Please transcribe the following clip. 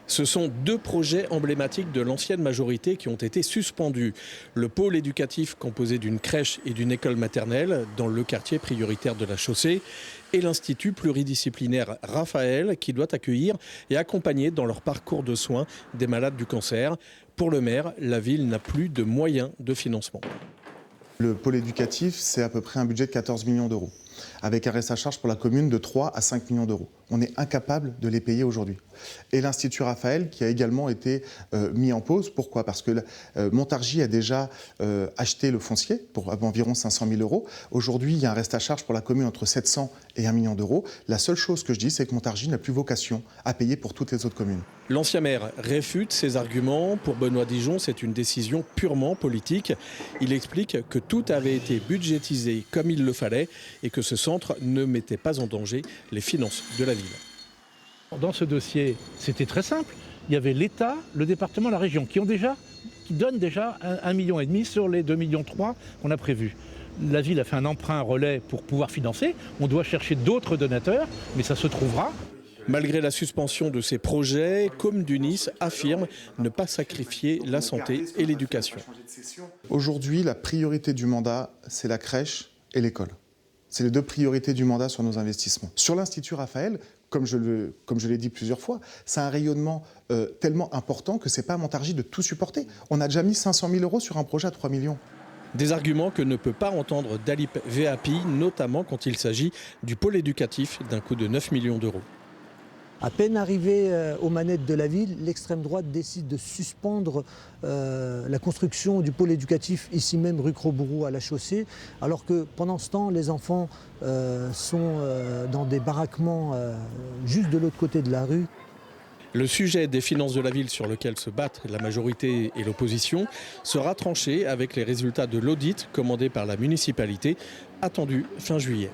Ce sont deux projets emblématiques de l'ancienne majorité qui ont été suspendus. Le pôle éducatif composé d'une crèche et d'une école maternelle dans le quartier prioritaire de la Chaussée et l'Institut pluridisciplinaire Raphaël qui doit accueillir et accompagner dans leur parcours de soins des malades du cancer. Pour le maire, la ville n'a plus de moyens de financement. Le pôle éducatif, c'est à peu près un budget de 14 millions d'euros, avec un reste à charge pour la commune de 3 à 5 millions d'euros. On est incapable de les payer aujourd'hui. Et l'Institut Raphaël, qui a également été mis en pause. Pourquoi ? Parce que Montargis a déjà acheté le foncier pour environ 500 000 euros. Aujourd'hui, il y a un reste à charge pour la commune entre 700 et 1 million d'euros. La seule chose que je dis, c'est que Montargis n'a plus vocation à payer pour toutes les autres communes. L'ancien maire réfute ces arguments. Pour Benoît Dijon, c'est une décision purement politique. Il explique que tout avait été budgétisé comme il le fallait et que ce centre ne mettait pas en danger les finances de la ville. Dans ce dossier, c'était très simple. Il y avait l'État, le département, la région qui donnent déjà 1,5 million sur les 2,3 millions qu'on a prévus. La ville a fait un emprunt relais pour pouvoir financer. On doit chercher d'autres donateurs, mais ça se trouvera. Malgré la suspension de ces projets, Comme du Nice affirme ne pas sacrifier la santé et l'éducation. Aujourd'hui, la priorité du mandat, c'est la crèche et l'école. C'est les deux priorités du mandat sur nos investissements. Sur l'Institut Raphaël, comme je l'ai dit plusieurs fois, c'est un rayonnement tellement important que ce n'est pas à Montargis de tout supporter. On a déjà mis 500 000 euros sur un projet à 3 millions. Des arguments que ne peut pas entendre Dalip VAPI, notamment quand il s'agit du pôle éducatif d'un coût de 9 millions d'euros. À peine arrivé aux manettes de la ville, l'extrême droite décide de suspendre la construction du pôle éducatif, ici même rue Crau-Bourreau à la Chaussée, alors que pendant ce temps, les enfants sont dans des baraquements juste de l'autre côté de la rue. Le sujet des finances de la ville sur lequel se battent la majorité et l'opposition sera tranché avec les résultats de l'audit commandé par la municipalité, attendu fin juillet.